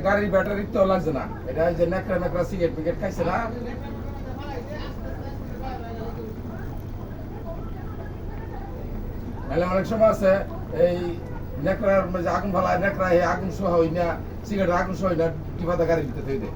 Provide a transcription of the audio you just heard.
গাড়ির ব্যাটারি তো লাগছে না, এটা ওই যে নেকড়া নেকড়া সিগারেট পিকেট খাইছে না। নাহলে অনেক সময় আছে এই নেকড়ার যে আগুন ফালায়, নেকড়া আগুন সহ হই না, সিগারেটের আগুন সহ হই না, ডিবাতে গাড়ির ভিতরে থই দেয়।